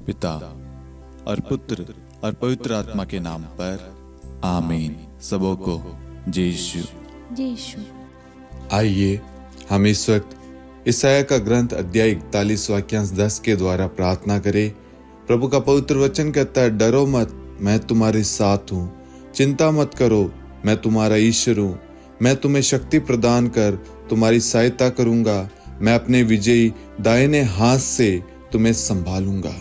पिता और पुत्र और पवित्र आत्मा के नाम पर आमीन। सबों को जय यीशु। जय यीशु। आइए हम इस वक्त यशायाह का ग्रंथ अध्याय 41 वाक्यांश 10 के द्वारा प्रार्थना करें। प्रभु का पवित्र वचन कहता है, डरो मत, मैं तुम्हारे साथ हूँ। चिंता मत करो, मैं तुम्हारा ईश्वर हूँ। मैं तुम्हें शक्ति प्रदान कर तुम्हारी सहायता करूंगा। मैं अपने विजयी दाहिने हाथ से तुम्हें संभालूंगा।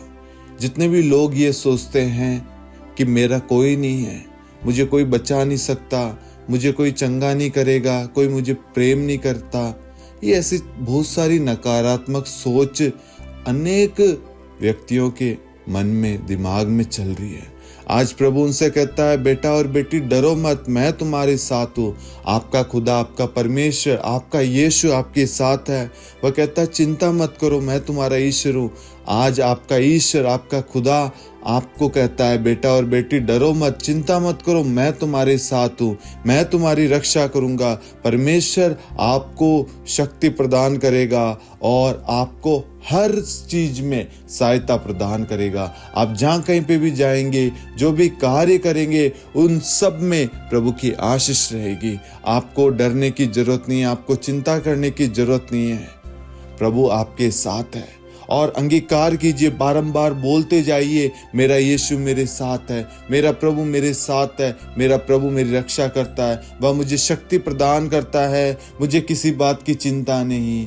जितने भी लोग ये सोचते हैं कि मेरा कोई नहीं है, मुझे कोई बचा नहीं सकता, मुझे कोई चंगा नहीं करेगा, कोई मुझे प्रेम नहीं करता, ये ऐसी बहुत सारी नकारात्मक सोच अनेक व्यक्तियों के मन में, दिमाग में चल रही है। आज प्रभु उनसे कहता है, बेटा और बेटी डरो मत, मैं तुम्हारे साथ हूँ। आपका खुदा, आपका परमेश्वर, आपका यीशु आपके साथ है। वह कहता है, चिंता मत करो, मैं तुम्हारा ईश्वर हूँ। आज आपका ईश्वर, आपका खुदा आपको कहता है, बेटा और बेटी डरो मत, चिंता मत करो, मैं तुम्हारे साथ हूँ, मैं तुम्हारी रक्षा करूंगा। परमेश्वर आपको शक्ति प्रदान करेगा और आपको हर चीज में सहायता प्रदान करेगा। आप जहां कहीं पे भी जाएंगे, जो भी कार्य करेंगे, उन सब में प्रभु की आशीष रहेगी। आपको डरने की जरूरत नहीं है, आपको चिंता करने की जरूरत नहीं है। प्रभु आपके साथ है और अंगीकार कीजिए, बारंबार बोलते जाइए, मेरा यीशु मेरे साथ है, मेरा प्रभु मेरे साथ है, मेरा प्रभु मेरी रक्षा करता है, वह मुझे शक्ति प्रदान करता है, मुझे किसी बात की चिंता नहीं।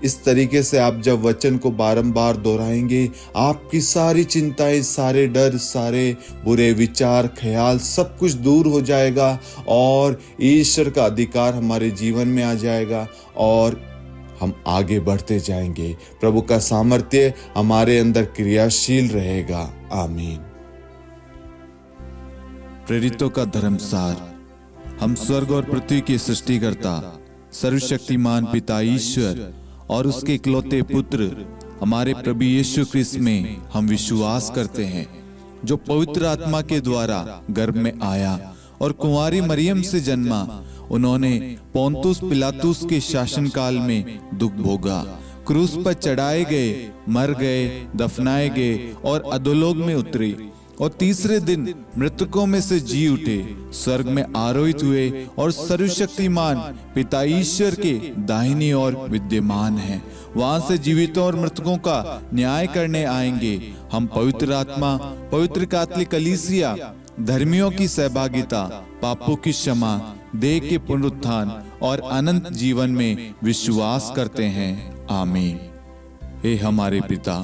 इस तरीके से आप जब वचन को बारंबार दोहराएंगे, आपकी सारी चिंताएं, सारे डर, सारे बुरे विचार, ख्याल सब कुछ दूर हो जाएगा और ईश्वर का अधिकार हमारे जीवन में आ जाएगा और हम आगे बढ़ते जाएंगे। प्रभु का सामर्थ्य हमारे अंदर क्रियाशील रहेगा। आमीन। प्रेरितों का धर्मसार। हम स्वर्ग और पृथ्वी के सृष्टिकर्ता, सर्वशक्तिमान पिता ईश्वर और उसके इकलौते पुत्र हमारे प्रभु यीशु क्रिस्त में हम विश्वास करते हैं, जो पवित्र आत्मा के द्वारा गर्भ में आया और कुंवारी मरियम से जन्मा। उन्होंने पोंतुस पिलातुस के शासनकाल में दुख भोगा, क्रूस पर चढ़ाए गए, मर गए, दफनाए गए और अधोलोक में उतरे और तीसरे दिन मृतकों में से जी उठे, स्वर्ग में आरोहित हुए और सर्वशक्तिमान पिता ईश्वर के दाहिनी ओर विद्यमान हैं। वहां से जीवितों और मृतकों का न्याय करने आएंगे। हम पवित्र आत्मा, पवित्र कैथोलिक कलीसिया, धर्मियों की सहभागिता, पापों की क्षमा, देह के पुनरुत्थान और अनंत जीवन में विश्वास करते हैं। आमीन। हे हमारे पिता,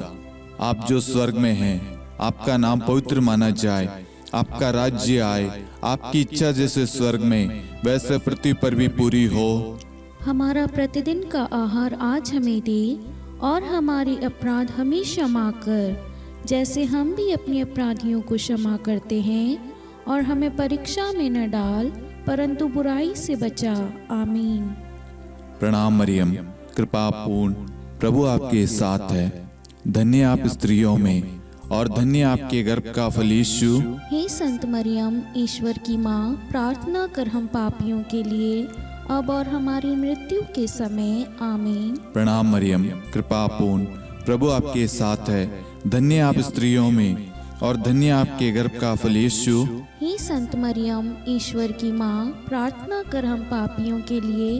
आप जो स्वर्ग में हैं, आपका नाम पवित्र माना जाए, आपका राज्य आए, आपकी इच्छा जैसे स्वर्ग में वैसे पृथ्वी पर भी पूरी हो। हमारा प्रतिदिन का आहार आज हमें दे और हमारे अपराध हमें क्षमा कर, जैसे हम भी अपने अपराधियों को क्षमा करते हैं, और हमें परीक्षा में न डाल, परंतु बुराई से बचा। आमीन। प्रणाम मरियम, कृपा पूर्ण, प्रभु आपके साथ है। धन्य आप स्त्रियों में और धन्य आपके गर्भ का फल यीशु। हे संत मरियम, ईश्वर की माँ, प्रार्थना कर हम पापियों के लिए, अब और हमारी मृत्यु के समय। आमीन। प्रणाम मरियम, कृपा पूर्ण, प्रभु आपके साथ है। धन्य आप स्त्रियों में और धन्य आपके गर्भ का फल यीशु। हे संत मरियम, ईश्वर की माँ, प्रार्थना कर हम पापियों के लिए,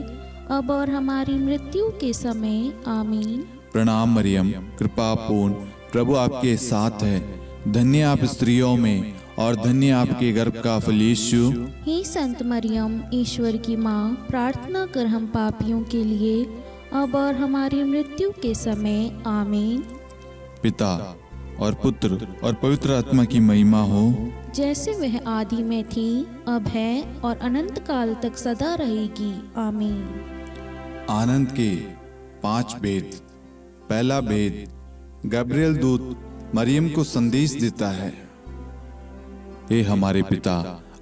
अब और हमारी मृत्यु के समय। आमीन। प्रणाम मरियम, कृपा पूर्ण, प्रभु आपके साथ है। धन्य आप स्त्रियों में और धन्य आपके गर्भ का फल यीशु। हे संत मरियम, ईश्वर की माँ, प्रार्थना कर हम पापियों के लिए, अब और हमारी मृत्यु के समय। आमीन। पिता और पुत्र और पवित्र आत्मा की महिमा हो, जैसे वह आदि में थी, अब है और अनंत काल तक सदा रहेगी। आमीन। आनंद के 5 भेद। पहला भेद, गब्रिएल दूत मरियम को संदेश देता है। हे हमारे पिता,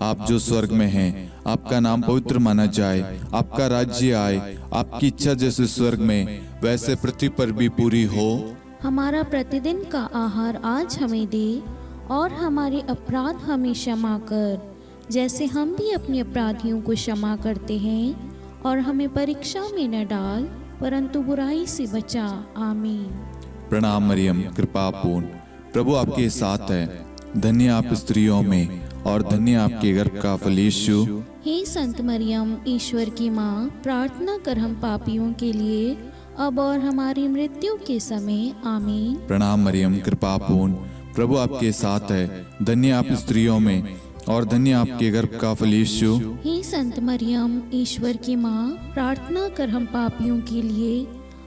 आप जो स्वर्ग में हैं, आपका नाम पवित्र माना जाए, आपका राज्य आए, आपकी इच्छा जैसे स्वर्ग में वैसे पृथ्वी पर भी पूरी हो। हमारा प्रतिदिन का आहार आज हमें दे और हमारे अपराध हमें क्षमा कर, जैसे हम भी अपने अपराधियों को क्षमा करते हैं, और हमें परीक्षा में न डाल, परंतु बुराई से बचा। आमीन। प्रणाम मरियम, कृपा पूर्ण, प्रभु आपके साथ है। धन्य आप स्त्रियों में और धन्य आपके गर्भ का फल यीशु। हे संत मरियम, ईश्वर की माँ, प्रार्थना कर हम पापियों के लिए अब और हमारी मृत्यु के समय आमीन। प्रणाम मरियम, कृपा पूर्ण, प्रभु आपके साथ है। धन्य आप स्त्रियों में और धन्य आपके गर्भ का फल यीशु। हे संत मरियम, ईश्वर की माँ, प्रार्थना कर हम पापियों के लिए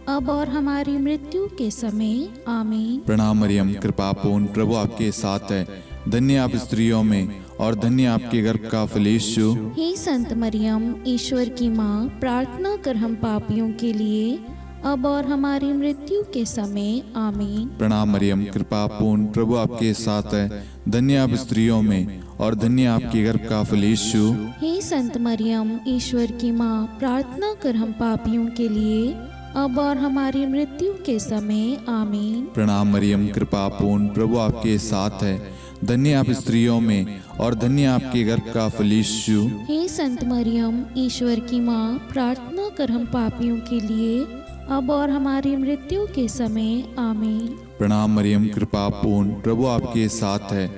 अब और हमारी मृत्यु के समय आमीन। प्रणाम मरियम, कृपा पूर्ण, प्रभु आपके साथ है। धन्य आप स्त्रियों में और धन्य आपके गर्भ का फल यीशु। हे संत मरियम, ईश्वर की माँ, प्रार्थना कर हम पापियों के लिए अब और हमारी मृत्यु के समय आमीन। प्रणाम मरियम, कृपा पूर्ण, प्रभु आपके साथ है। धन्य आप स्त्रियों में और धन्य आपके गर्भ का फल यीशु। हे संत मरियम, ईश्वर की माँ, प्रार्थना कर हम पापियों के लिए अब और हमारी मृत्यु के समय आमीन। प्रणाम मरियम, कृपा पूर्ण, प्रभु आपके साथ है। धन्य आप स्त्रियों में और धन्य आपके गर्भ का फल यीशु। हे संत मरियम, ईश्वर की माँ, प्रार्थना कर हम पापियों के लिए अब और हमारी मृत्यु के समय आमीन। प्रणाम मरियम, कृपा पूर्ण, प्रभु आपके साथ है।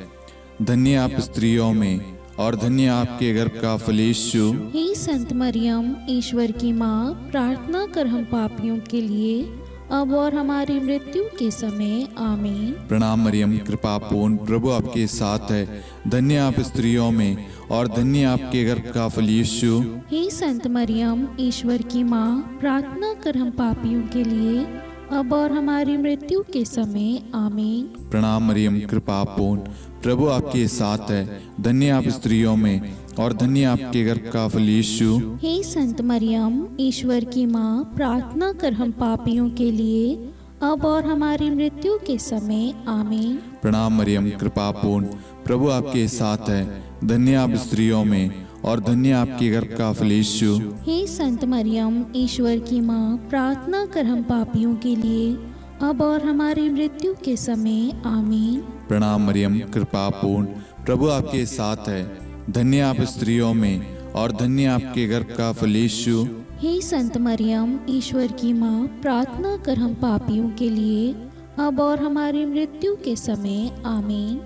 धन्य आप स्त्रियों में और धन्य आपके गर्भ का फल यीशु। हे संत मरियम, ईश्वर की माँ, प्रार्थना कर हम पापियों के लिए अब और हमारी मृत्यु के समय आमीन। प्रणाम मरियम, कृपा पूर्ण, प्रभु आपके साथ है। धन्य आप स्त्रियों में और धन्य आपके गर्भ का फल यीशु। हे संत मरियम, ईश्वर की माँ, प्रार्थना कर हम पापियों के लिए अब और हमारी मृत्यु के समय आमीन। प्रणाम मरियम, कृपा पूर्ण, प्रभु आपके साथ है। धन्य आप स्त्रियों में और धन्य आपके गर्भ का फल यीशु। हे संत मरियम, ईश्वर की माँ, प्रार्थना कर हम पापियों के लिए अब और हमारी मृत्यु के समय आमीन। प्रणाम मरियम, कृपा पूर्ण, प्रभु आपके साथ है। धन्य आप स्त्रियों में और धन्य आपके गर्भ का फल यीशु। हे संत मरियम, ईश्वर की माँ, प्रार्थना कर हम पापियों के लिए अब और हमारी मृत्यु के समय आमीन। प्रणाम मरियम, कृपा पूर्ण, प्रभु आपके साथ है। धन्य आप स्त्रियों में और धन्य आपके गर्भ का फल यीशु। हे संत मरियम, ईश्वर की माँ, प्रार्थना कर हम पापियों के लिए अब और हमारी मृत्यु के समय आमीन।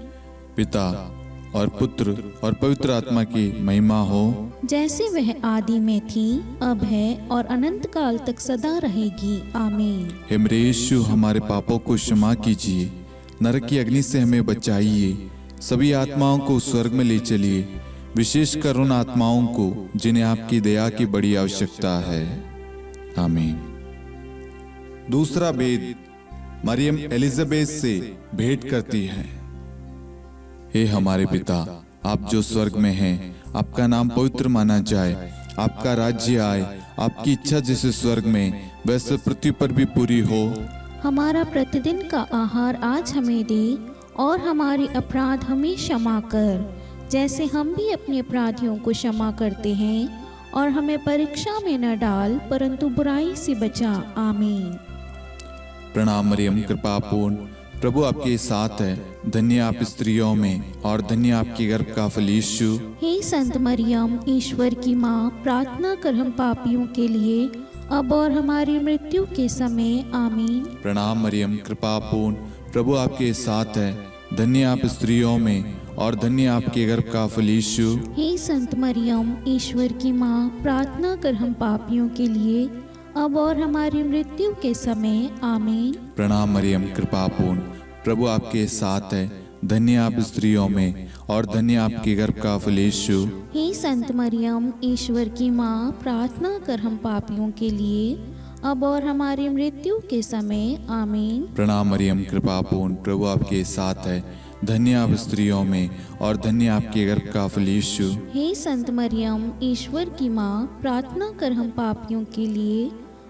पिता और पुत्र और पवित्र आत्मा की महिमा हो, जैसे वह आदि में थी, अब है और अनंत काल तक सदा रहेगी आमीन। हे मेरे यीशु, हमारे पापों को क्षमा कीजिए, नरक की अग्नि से हमें बचाइए, सभी आत्माओं को स्वर्ग में ले चलिए, विशेषकर उन आत्माओं को जिन्हें आपकी दया की बड़ी आवश्यकता है। आमीन। दूसरा भेद, मरियम एलिजाबेथ से भेंट करती है। हे हमारे पिता, आप जो स्वर्ग में हैं, आपका नाम पवित्र माना जाए, आपका राज्य आए, आपकी इच्छा जैसे स्वर्ग में वैसे पृथ्वी पर भी पूरी हो। हमारा प्रतिदिन का आहार आज हमें दे और हमारे अपराध हमें क्षमा कर, जैसे हम भी अपने अपराधियों को क्षमा करते हैं, और हमें परीक्षा में न डाल परंतु बुराई से बचा आमीन। प्रणाम मरियम, कृपा पूर्ण, प्रभु आपके साथ है। धन्य आप स्त्रियों में और धन्य आपके गर्भ का फल यीशु। हे संत मरियम, ईश्वर की माँ, प्रार्थना कर हम पापियों के लिए अब और हमारी मृत्यु के समय आमीन। प्रणाम मरियम, कृपा पूर्ण, प्रभु आपके साथ है। धन्य आप स्त्रियों में और धन्य आपके गर्भ का फल यीशु। हे संत मरियम, ईश्वर की माँ, प्रार्थना कर हम पापियों के लिए अब और हमारी मृत्यु के समय आमीन। प्रणाम मरियम, कृपा पूर्ण, प्रभु आपके साथ है। धन्य आप स्त्रियों में और धन्य आपके गर्भ का फल यीशु। हे संत मरियम, ईश्वर की माँ, प्रार्थना कर हम पापियों के लिए अब और हमारी मृत्यु के समय आमीन। प्रणाम मरियम, कृपा पूर्ण, प्रभु आपके साथ है। धन्य आप स्त्रियों में और धन्य आपके गर्भ का फल यीशु। हे संत मरियम, ईश्वर की माँ, प्रार्थना कर हम पापियों के लिए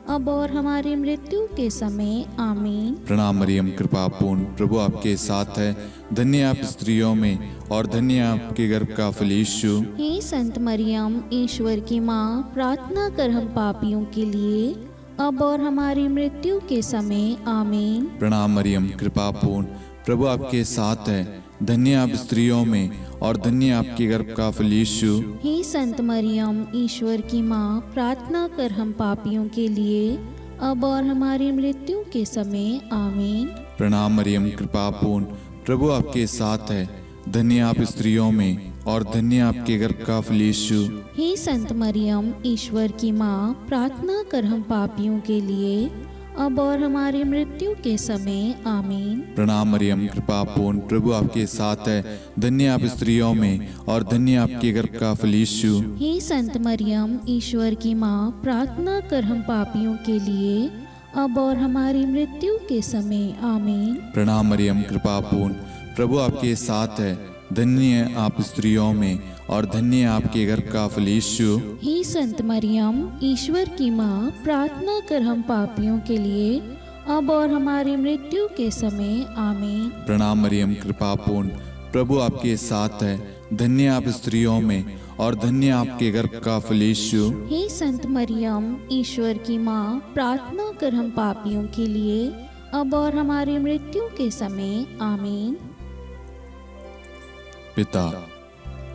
अब और हमारी मृत्यु के समय आमीन। प्रणाम मरियम, कृपा पूर्ण, प्रभु आपके साथ है। धन्य आप स्त्रियों में और धन्य आपके गर्भ का फल यीशु। हे संत मरियम, ईश्वर की माँ, प्रार्थना कर हम पापियों के लिए अब और हमारी मृत्यु के समय आमीन। प्रणाम मरियम, कृपा पूर्ण, प्रभु आपके साथ है। धन्य आप स्त्रियों में और धन्य आपके गर्भ का फल यीशु। हे संत मरियम, ईश्वर की माँ, प्रार्थना कर हम पापियों के लिए अब और हमारी मृत्यु के समय आमीन। प्रणाम मरियम, कृपा पूर्ण, प्रभु आपके साथ है, धन्य आप स्त्रियों में और धन्य आपके गर्भ का फल यीशु। हे संत मरियम, ईश्वर की माँ, प्रार्थना कर हम पापियों के लिए, अब और हमारी मृत्यु के समय। आमीन। प्रणाम मरियम, कृपा पूर्ण, प्रभु आपके साथ है, धन्य आप स्त्रियों में और धन्य आपके गर्भ का फल यीशु। हे संत मरियम, ईश्वर की माँ, प्रार्थना कर हम पापियों के लिए, अब और हमारी मृत्यु के समय। आमीन। प्रणाम मरियम, कृपा पूर्ण, प्रभु आपके साथ है, धन्य आप स्त्रियों में और धन्य आपके गर्भ का फल यीशु। हे संत मरियम, ईश्वर की माँ, प्रार्थना कर हम पापियों के लिए, अब और हमारी मृत्यु के समय। आमीन। प्रणाम मरियम, कृपा पूर्ण, प्रभु आपके साथ है, धन्य आप स्त्रियों में और धन्य आपके गर्भ का फल यीशु। हे संत मरियम, ईश्वर की माँ, प्रार्थना कर हम पापियों के लिए, अब और हमारी मृत्यु के समय। आमीन। पिता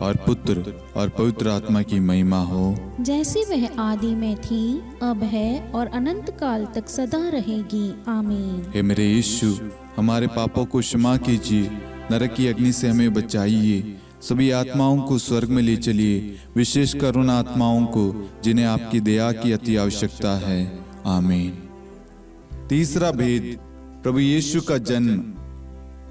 और पुत्र और पवित्र आत्मा की महिमा हो, जैसे वह आदि में थी, अब है और अनंत काल तक सदा रहेगी। आमीन। हे मेरे यीशु, हमारे पापों को क्षमा कीजिए, नरक की अग्नि से हमें बचाइए, सभी आत्माओं को स्वर्ग में ले चलिए, विशेषकर उन आत्माओं को जिन्हें आपकी दया की अति आवश्यकता है। आमीन। तीसरा भेद, प्रभु यीशु का जन्म।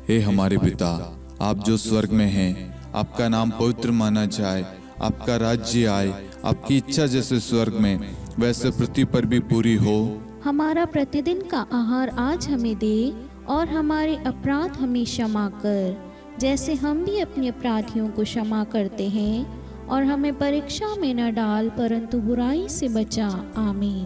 हे हमारे पिता, आप जो स्वर्ग में हैं, आपका नाम पवित्र माना जाए, आपका राज्य आए, आपकी इच्छा जैसे स्वर्ग में वैसे पृथ्वी पर भी पूरी हो। हमारा प्रतिदिन का आहार आज हमें दे, और हमारे अपराध हमें क्षमा कर, जैसे हम भी अपने अपराधियों को क्षमा करते हैं, और हमें परीक्षा में न डाल, परंतु बुराई से बचा। आमीन।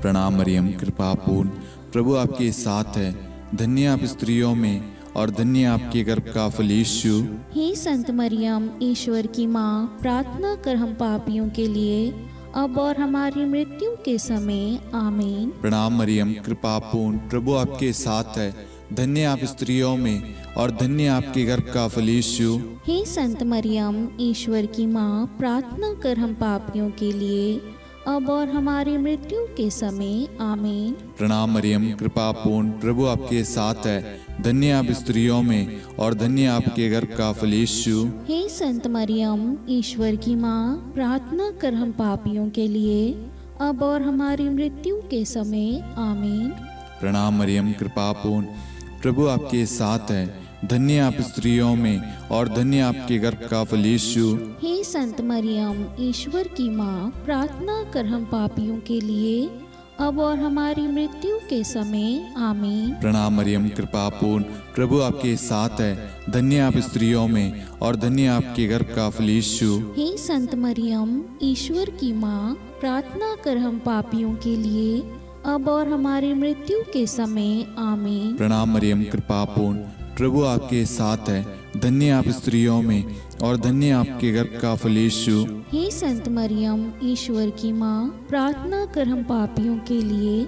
प्रणाम मरियम, कृपा पूर्ण, प्रभु आपके साथ है, धन्य आप स्त्रियों में और धन्य आपके गर्भ का फल यीशु। हे संत मरियम, ईश्वर की माँ, प्रार्थना कर हम पापियों के लिए, अब और हमारी मृत्यु के समय। आमीन। प्रणाम मरियम, कृपा पूर्ण, प्रभु आपके साथ है, धन्य आप स्त्रियों में और धन्य आपके गर्भ का फल यीशु। हे संत मरियम, ईश्वर की माँ, प्रार्थना कर हम पापियों के लिए, अब और हमारी मृत्यु के समय। आमीन। प्रणाम मरियम, कृपा पूर्ण, प्रभु आपके साथ है, धन्य आप स्त्रियों में और धन्य आपके गर्भ का फल यीशु। हे संत मरियम, ईश्वर की माँ, प्रार्थना कर हम पापियों के लिए, अब और हमारी मृत्यु के समय। आमीन। प्रणाम मरियम, कृपा पूर्ण, प्रभु आपके साथ है, धन्य आप स्त्रियों में और धन्य आपके गर्भ का फल यीशु। हे संत मरियम, ईश्वर की माँ, प्रार्थना कर हम पापियों के लिए, अब और हमारी मृत्यु के समय। आमीन। प्रणाम मरियम, कृपा पूर्ण, प्रभु आपके साथ है, धन्य आप स्त्रियों में और धन्य आपके गर्भ का फल यीशु। हे संत मरियम, ईश्वर की माँ, प्रार्थना कर हम पापियों के लिए, अब और हमारी मृत्यु के समय। आमीन। प्रणाम मरियम, कृपा पूर्ण, प्रभु आपके साथ है, धन्य आप स्त्रियों में और धन्य आपके गर्भ का फल यीशु। हे संत मरियम, ईश्वर की माँ, प्रार्थना कर हम पापियों के लिए,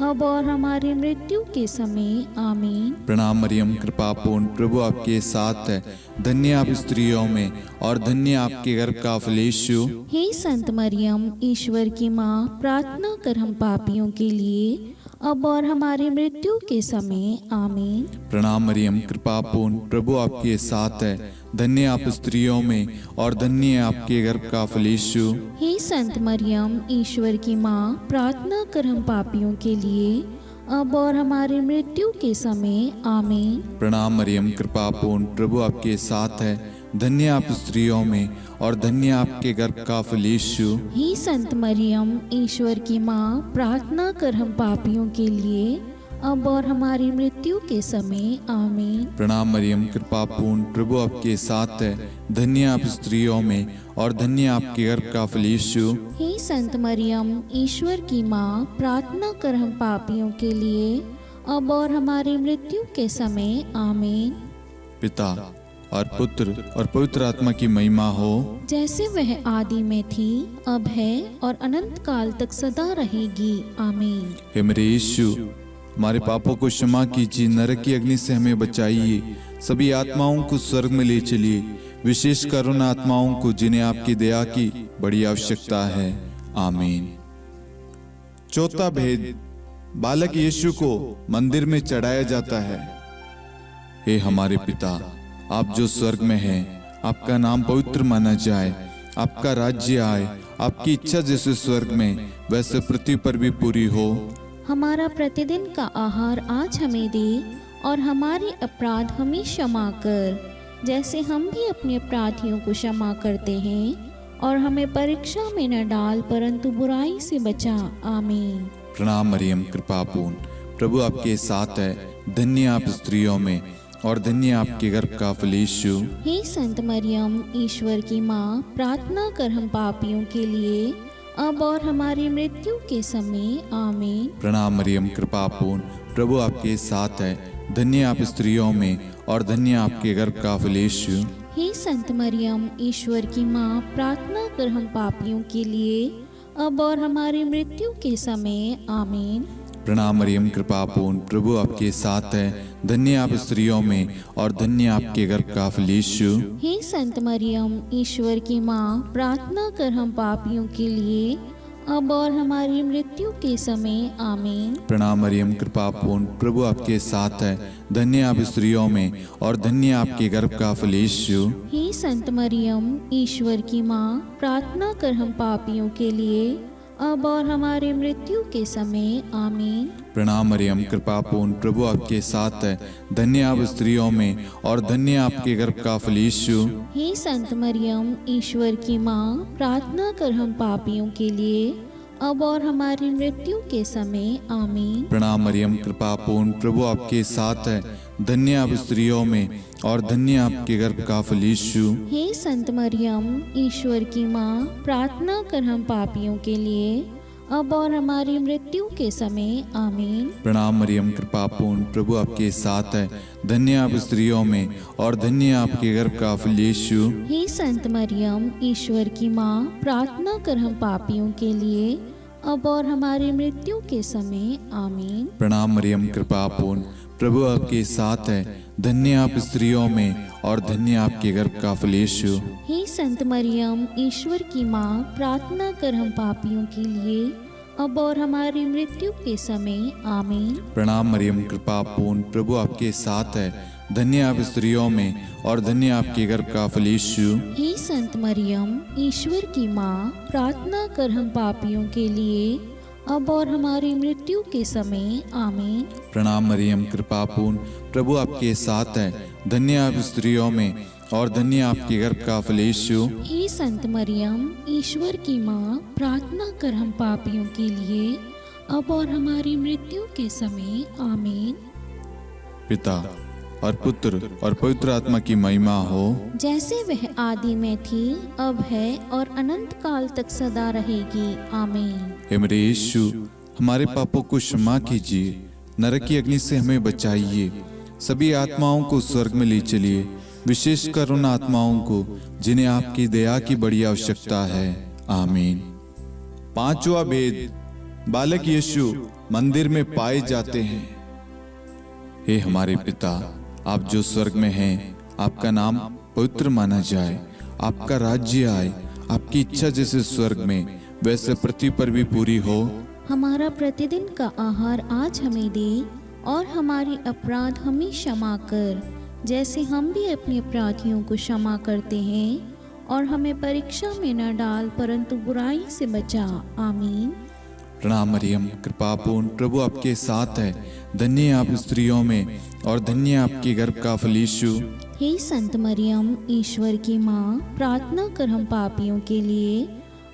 अब और हमारी मृत्यु के समय। आमीन। प्रणाम मरियम, कृपा पूर्ण, प्रभु आपके साथ है, धन्य आप स्त्रियों में और धन्य आपके गर्भ का फल यीशु। हे संत मरियम, ईश्वर की माँ, प्रार्थना कर हम पापियों के लिए, अब और हमारी मृत्यु के समय। आमीन। प्रणाम मरियम, कृपा पूर्ण, प्रभु आपके साथ है, धन्य आप स्त्रियों में और धन्य आपके गर्भ का फल यीशु। हे संत मरियम, ईश्वर की माँ, प्रार्थना कर हम पापियों के लिए, अब और हमारी मृत्यु के समय। आमीन। प्रणाम मरियम, कृपा पूर्ण, प्रभु आपके साथ है, धन्य आप स्त्रियों में और धन्य आपके गर्भ का फल यीशु। हे संत मरियम, ईश्वर की माँ, प्रार्थना कर हम पापियों के लिए, अब और हमारी मृत्यु के समय। आमीन। प्रणाम मरियम, कृपा पूर्ण, प्रभु आपके साथ है, धन्य आप स्त्रियों में और धन्य आपके गर्भ का फल यीशु। हे संत मरियम, ईश्वर की माँ, प्रार्थना कर हम पापियों के लिए, अब और हमारी मृत्यु के समय। आमीन। पिता और पुत्र और पवित्र आत्मा की महिमा हो, जैसे वह आदि में थी, अब है और अनंत काल तक सदा रहेगी। आमीन। हे मेरे यीशु, हमारे पापों को क्षमा कीजिए, नरक की अग्नि से हमें बचाइए, सभी आत्माओं को स्वर्ग में ले चलिए, विशेषकर उन आत्माओं को जिन्हें आपकी दया की बड़ी आवश्यकता है। आमीन। चौथा भेद, बालक यीशु को मंदिर में चढ़ाया जाता है। हे हमारे पिता, आप जो स्वर्ग में हैं, आपका नाम पवित्र माना जाए, आपका राज्य आए, आपकी इच्छा जैसे स्वर्ग में वैसे पृथ्वी पर भी पूरी हो। हमारा प्रतिदिन का आहार आज हमें दे, और हमारे अपराध हमें क्षमा कर, जैसे हम भी अपने अपराधियों को क्षमा करते हैं, और हमें परीक्षा में न डाल परंतु बुराई से बचा। आमीन। प्रणाम मरियम, कृपापूर्ण, प्रभु आपके साथ है, धन्य आप स्त्रियों में और धन्य आपके गर्भ का फल यीशु। हे संत मरियम, ईश्वर की माँ, प्रार्थना कर हम पापियों के लिए, अब और हमारी मृत्यु के समय। आमीन। प्रणाम मरियम, कृपापूर्ण, प्रभु आपके साथ है, धन्य आप स्त्रियों में और धन्य आपके गर्भ का फल यीशु। हे संत मरियम, ईश्वर की माँ, प्रार्थना कर हम पापियों के लिए, अब और हमारी मृत्यु के समय। आमीन। प्रणाम मरियम, कृपापूर्ण, प्रभु आपके साथ है, धन्य आप स्त्रियों में और धन्य आपके गर्भ का फल यीशु। हे संत मरियम, ईश्वर की माँ, प्रार्थना कर हम पापियों के लिए, अब और हमारी मृत्यु के समय। आमीन। प्रणाम मरियम, कृपापूर्ण, प्रभु आपके साथ है, धन्य आप स्त्रियों में और धन्य आपके गर्भ का फल यीशु। हे संत मरियम, ईश्वर की माँ, प्रार्थना कर हम पापियों के लिए, अब और हमारी मृत्यु के समय। आमीन। प्रणाम मरियम, कृपापूर्ण, प्रभु आपके साथ है, धन्य आप स्त्रियों में और धन्य आपके गर्भ का फल यीशु। हे संत मरियम, ईश्वर की माँ, प्रार्थना कर हम पापियों के लिए, अब और हमारी मृत्यु के समय। आमीन। प्रणाम मरियम, कृपापूर्ण, प्रभु आपके साथ है, धन्य आप स्त्रियों में और धन्य आपके गर्भ का फल यीशु। हे संत मरियम, ईश्वर की माँ, प्रार्थना कर हम पापियों के लिए, अब और हमारी मृत्यु के समय। आमीन। प्रणाम मरियम, कृपापूर्ण, प्रभु आपके साथ है, धन्य आप स्त्रियों में और धन्य आपके गर्भ का फल यीशु। हे संत मरियम, ईश्वर की माँ, प्रार्थना कर हम पापियों के लिए, अब और हमारी मृत्यु के समय। आमीन। प्रणाम मरियम, कृपापूर्ण, प्रभु आपके साथ है, धन्य आप स्त्रियों में और धन्य आपके गर्भ का फल यीशु। हे संत मरियम, ईश्वर की माँ, प्रार्थना कर हम पापियों के लिए, अब और हमारी मृत्यु के समय। आमीन। प्रणाम मरियम, कृपापूर्ण, प्रभु आपके साथ है, धन्य आप स्त्रियों में और धन्य आपके गर्भ का फल यीशु। हे संत मरियम, ईश्वर की माँ, प्रार्थना कर हम पापियों के लिए, अब और हमारी मृत्यु के समय। आमीन। प्रणाम मरियम, कृपापूर्ण, प्रभु आपके साथ है, धन्य आप स्त्रियों में और धन्य आपके गर्भ का फल यीशु। हे संत मरियम, ईश्वर की माँ, प्रार्थना कर हम पापियों के लिए, अब और हमारी मृत्यु के समय। आमीन। पिता और पुत्र और पवित्र आत्मा की महिमा हो, जैसे वह आदि में थी, अब है और अनंत काल तक सदा रहेगी। आमीन। हे मेरे यीशु, हमारे पापों को क्षमा कीजिए, नरक की अग्नि से हमें बचाइए, सभी आत्माओं को स्वर्ग में ले चलिए, विशेषकर उन आत्माओं को जिन्हें आपकी दया की बड़ी आवश्यकता है। आमीन। पांचवा भेद, बालक यीशु मंदिर में पाए जाते हैं। हे हमारे पिता, आप जो स्वर्ग में हैं, आपका नाम पवित्र माना जाए, आपका राज्य आए, आपकी इच्छा जैसे स्वर्ग में वैसे पृथ्वी पर भी पूरी हो। हमारा प्रतिदिन का आहार आज हमें दे, और हमारी अपराध हमें क्षमा कर, जैसे हम भी अपने अपराधियों को क्षमा करते हैं, और हमें परीक्षा में न डाल परंतु बुराई से बचा। आमीन। प्रणाम मरियम, कृपापूर्ण, प्रभु आपके साथ है, धन्य आप स्त्रियों में और धन्य आपके गर्भ का फल यीशु। हे संत मरियम, ईश्वर की माँ, प्रार्थना कर हम पापियों के लिए,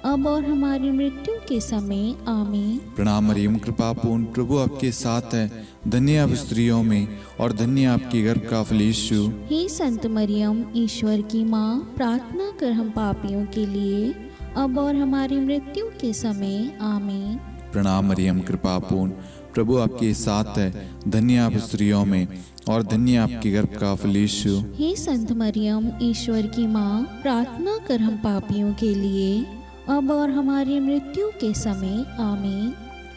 अब और हमारी मृत्यु के समय। आमीन। प्रणाम मरियम, कृपापूर्ण, प्रभु आपके साथ है, धन्य आप स्त्रियों में और धन्य आपके गर्भ का फल यीशु। हे संत मरियम, ईश्वर की माँ, प्रार्थना कर हम पापियों के लिए, अब और हमारी मृत्यु के समय। आमीन। प्रणाम मरियम, कृपापूर्ण, प्रभु आपके साथ है, धन्य आप स्त्रियों में और धन्य आपके गर्भ का फल यीशु। हे संत मरियम, ईश्वर की माँ, प्रार्थना कर हम पापियों के लिए, अब और हमारी मृत्यु के समय। आमीन।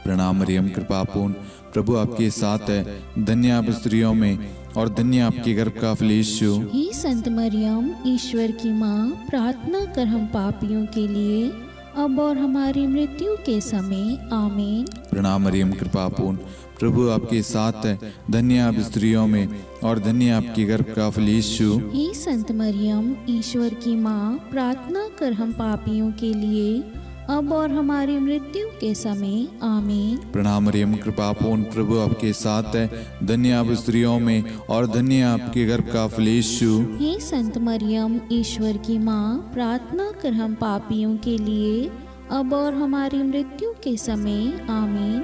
प्रणाम मरियम, कृपापूर्ण, प्रभु आपके साथ है, धन्य आप स्त्रियों में और धन्य आपके गर्भ का फल यीशु। हे संत मरियम, ईश्वर की माँ, प्रार्थना कर हम पापियों के लिए, अब और हमारी मृत्यु के समय आमीन। प्रणाम मरियम कृपा पूर्ण, प्रभु आपके साथ है, धन्य आप स्त्रियों में और धन्य आपके गर्भ का फल यीशु। हे संत मरियम, ईश्वर की माँ, प्रार्थना कर हम पापियों के लिए अब और हमारी मृत्यु के समय आमीन। प्रणाम मरियम कृपा पूर्ण, प्रभु आपके साथ है, धन्य आप स्त्रियों में और धन्य आपके गर्भ का फल यीशु। हे संत मरियम, ईश्वर की माँ, प्रार्थना कर हम पापियों के लिए अब और हमारी मृत्यु के समय आमीन।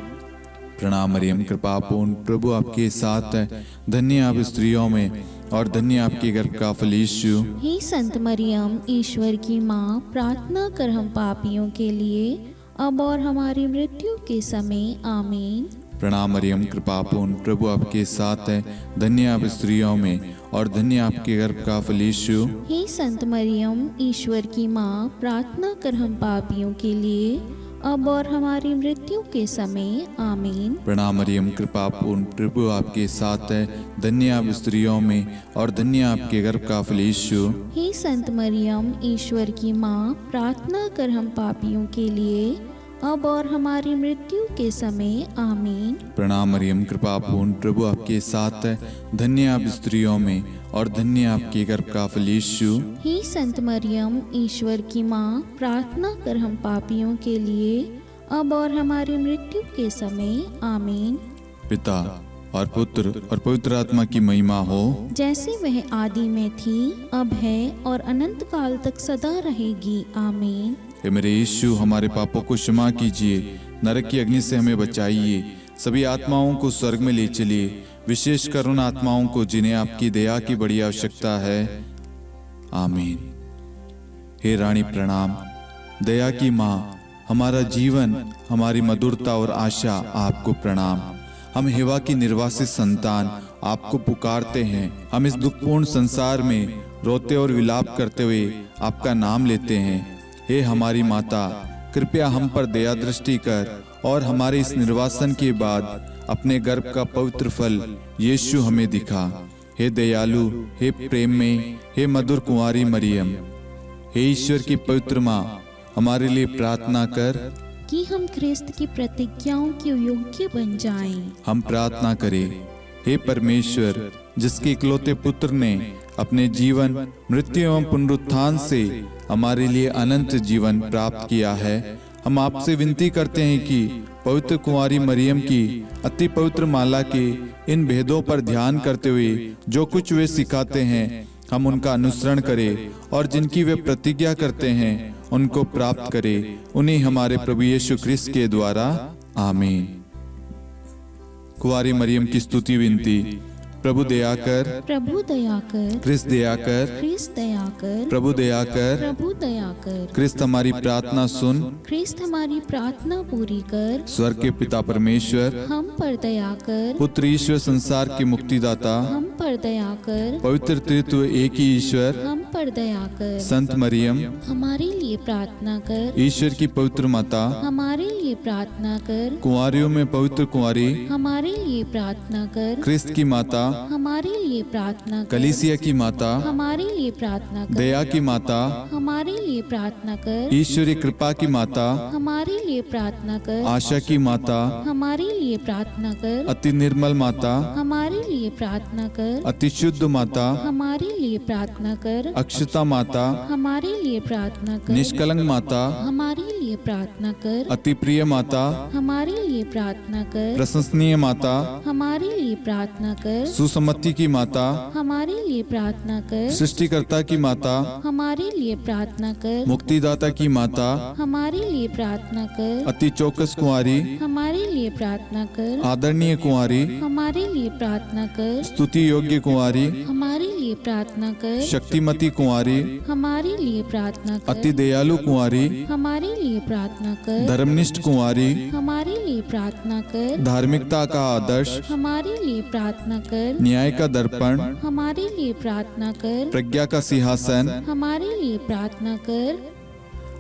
प्रणाम मरियम कृपा पूर्ण, प्रभु आपके साथ है, धन्य आप स्त्रियों में और धन्य आपके गर्भ का फल यीशु। हे संत मरियम, ईश्वर की माँ, प्रार्थना कर हम पापियों के लिए अब और हमारी मृत्यु के समय आमीन। प्रणाम मरियम कृपा पूर्ण, प्रभु आपके साथ है, धन्य आप स्त्रियों में और धन्य आपके गर्भ का फल यीशु। हे संत मरियम, ईश्वर की माँ, प्रार्थना कर हम पापियों के लिए अब और हमारी मृत्यु के समय आमीन। प्रणाम मरियम कृपा पूर्ण, प्रभु आपके साथ है, धन्य आप स्त्रियों में और धन्य आपके गर्भ का फल यीशु। हे संत मरियम, ईश्वर की माँ, प्रार्थना कर हम पापियों के लिए अब और हमारी मृत्यु के समय आमीन। प्रणाम मरियम कृपा पूर्ण, प्रभु आपके साथ है, धन्य आप स्त्रियों में और धन्य आपके गर्भ का फल यीशु। हे संत मरियम, ईश्वर की माँ, प्रार्थना कर हम पापियों के लिए अब और हमारी मृत्यु के समय आमीन। पिता और पुत्र और पवित्र आत्मा की महिमा हो, जैसे वह आदि में थी, अब है और अनंत काल तक सदा रहेगी आमीन। हे मेरे यीशु, हमारे पापों को क्षमा कीजिए, नरक की अग्नि से हमें बचाइए, सभी आत्माओं को स्वर्ग में ले चलिए, विशेषकर उन आत्माओं को जिन्हें आपकी दया की बड़ी आवश्यकता है आमीन। हे रानी प्रणाम, दया की माँ, हमारा जीवन, हमारी मधुरता और आशा आपको प्रणाम। हम हेवा की निर्वासित संतान आपको पुकारते हैं। हम इस दुखपूर्ण संसार में रोते और विलाप करते हुए आपका नाम लेते हैं। हे हमारी माता, कृपया हम पर दया दृष्टि कर और हमारे इस निर्वासन के बाद अपने गर्भ का पवित्र फल यीशु हमें दिखा। हे दयालु, हे प्रेम में, हे मधुर कुंवारी मरियम, हे ईश्वर की पवित्र माँ, हमारे लिए प्रार्थना कर कि हम ख्रिस्त की प्रतिज्ञाओं के योग्य बन जाएं। हम प्रार्थना करें। हे परमेश्वर, जिसके इकलौते पुत्र ने अपने जीवन, मृत्यु एवं पुनरुत्थान से हमारे लिए अनंत जीवन प्राप्त किया है, हम आपसे विनती करते हैं कि पवित्र कुंवारी मरियम की अति पवित्र माला के इन भेदों पर ध्यान करते हुए जो कुछ वे सिखाते हैं, हम उनका अनुसरण करें और जिनकी वे प्रतिज्ञा करते हैं उनको प्राप्त करें। उन्हीं हमारे प्रभु यीशु ख्रिस्त के द्वारा आमीन। कुंवारी मरियम की स्तुति विनती। प्रभु दया कर, प्रभु दया कर, ख्रिस्त दया कर, ख्रिस्त दया कर, प्रभु दया कर, प्रभु दया कर, ख्रिस्त हमारी प्रार्थना सुन। ख्रिस्त हमारी प्रार्थना पूरी कर, स्वर्ग के पिता परमेश्वर, हम पर दया कर, पुत्र ईश्वर संसार के मुक्तिदाता, हम पर दया कर, पवित्र त्रित्व एक ही ईश्वर, हम पर दया कर, संत मरियम, हमारे लिए प्रार्थना कर, ईश्वर की पवित्र माता, हमारे लिए प्रार्थना कर, कुंवारियों में पवित्र कुंवारी, हमारे लिए प्रार्थना कर, ख्रिस्त की माता, हमारे लिए प्रार्थना कर, कलीसिया की माता, हमारे लिए प्रार्थना कर, दया की माता, हमारे लिए प्रार्थना कर, ईश्वरी कृपा की माता, हमारे लिए प्रार्थना कर, आशा की माता, हमारे लिए प्रार्थना कर, अति निर्मल माता, हमारे लिए प्रार्थना कर, अति शुद्ध माता, हमारे लिए प्रार्थना कर, अक्षता माता, हमारे लिए प्रार्थना कर, निष्कलंक माता, हमारे लिए प्रार्थना कर, अति प्रिय माता, हमारे लिए प्रार्थना कर, प्रशंसनीय माता, हमारे लिए प्रार्थना कर, सुसमति की माता, हमारे लिए प्रार्थना कर, सृष्टिकर्ता की माता, हमारे लिए प्रार्थना कर, मुक्तिदाता की माता, हमारे लिए प्रार्थना कर, अति चौकस कुंवारी, हमारे लिए प्रार्थना कर, आदरणीय कुंवारी, हमारे लिए प्रार्थना कर, स्तुति योग्य कुंवारी, हमारे लिए प्रार्थना कर, शक्तिमती कुंवारी, हमारे लिए प्रार्थना कर, अति दयालु कुंवारी, हमारे लिए प्रार्थना कर, धर्मनिष्ठ कुंवारी, हमारे लिए प्रार्थना कर, धार्मिकता का आदर्श, हमारे लिए प्रार्थना कर, न्याय का दर्पण, हमारे लिए प्रार्थना कर, प्रज्ञा का सिंहासन, हमारे लिए प्रार्थना कर,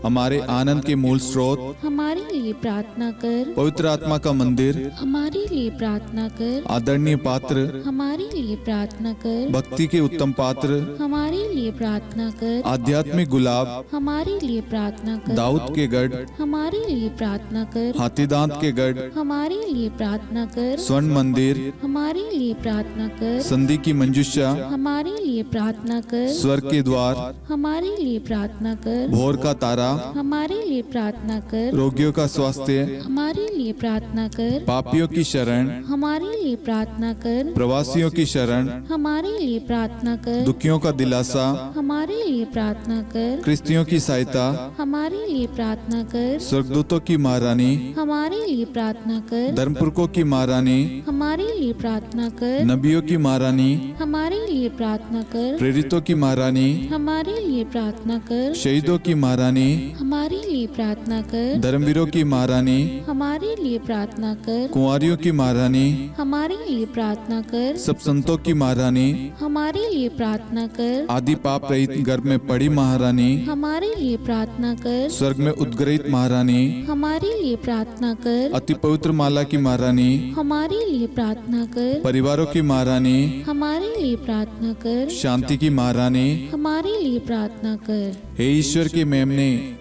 हमारे आनंद के मूल स्रोत, हमारे लिए प्रार्थना कर। पवित्र आत्मा का मंदिर, हमारे लिए प्रार्थना कर। आदरणीय पात्र, हमारे लिए प्रार्थना कर। भक्ति के उत्तम पात्र, हमारे लिए प्रार्थना कर। आध्यात्मिक गुलाब, हमारे लिए प्रार्थना कर। दाऊद के गढ़, हमारे लिए प्रार्थना कर। हाथीदांत के गढ़, हमारे लिए प्रार्थना कर। स्वर्ण मंदिर, हमारे लिए प्रार्थना कर। संधि की मंजुषा, हमारे लिए प्रार्थना कर। स्वर्ग के द्वार, हमारे लिए प्रार्थना कर। भोर का तारा, हमारे लिए प्रार्थना कर। रोगियों का स्वास्थ्य, हमारे लिए प्रार्थना कर। पापियों की शरण, हमारे लिए प्रार्थना कर। प्रवासियों की शरण, हमारे लिए प्रार्थना कर। दुखियों का दिलासा, हमारे लिए प्रार्थना कर। क्रिस्तियों की सहायता, हमारे लिए प्रार्थना कर। स्वर्गदूतों की महारानी, हमारे लिए प्रार्थना कर। धर्मपुरखों की महारानी, हमारे लिए प्रार्थना कर। नबियों की महारानी, हमारे लिए प्रार्थना कर। प्रेरितों की महारानी, हमारे लिए प्रार्थना कर। शहीदों की महारानी, हमारे लिए प्रार्थना कर। धर्मवीरों की महारानी, हमारे लिए प्रार्थना कर। कुंवारियों की महारानी, हमारे लिए प्रार्थना कर। सब संतों की महारानी, हमारे लिए प्रार्थना कर। आदि पाप रहित गर्भ में पड़ी महारानी, हमारे लिए प्रार्थना कर। स्वर्ग में उद्गृहित महारानी, हमारे लिए प्रार्थना कर। अति पवित्र माला की महारानी, हमारे लिए प्रार्थना कर। परिवारों की महारानी, हमारे लिए प्रार्थना कर। शांति की महारानी, हमारे लिए प्रार्थना कर। हे ईश्वर के मेमने,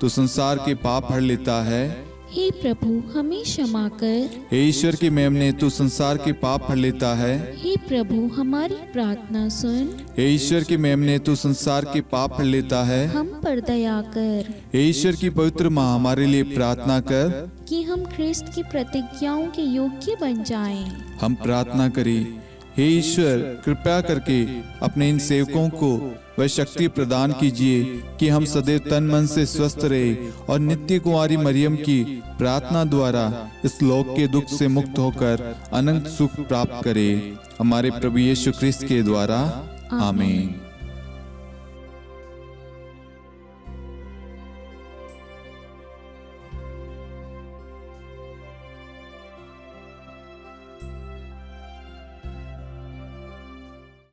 तू संसार के पाप हर लेता है। हे प्रभु हमें क्षमा कर। हे ईश्वर के मेमने, तू संसार के पाप हर लेता है। हे प्रभु हमारी प्रार्थना सुन। हे ईश्वर के मेमने, तू संसार के पाप हर लेता है। हम पर दया कर हे ईश्वर की पवित्र माँ, हमारे लिए प्रार्थना कर। कि हम ख्रिस्त की प्रतिज्ञाओं के योग्य बन जाएं। हम प्रार्थना करें। हे ईश्वर, कृपया करके अपने इन सेवकों को वह शक्ति प्रदान कीजिए कि हम सदैव तन मन से स्वस्थ रहे और नित्य कुंवारी मरियम की प्रार्थना द्वारा इस लोक के दुख से मुक्त होकर अनंत सुख प्राप्त करें। हमारे प्रभु यीशु क्रिस्त के द्वारा, आमीन।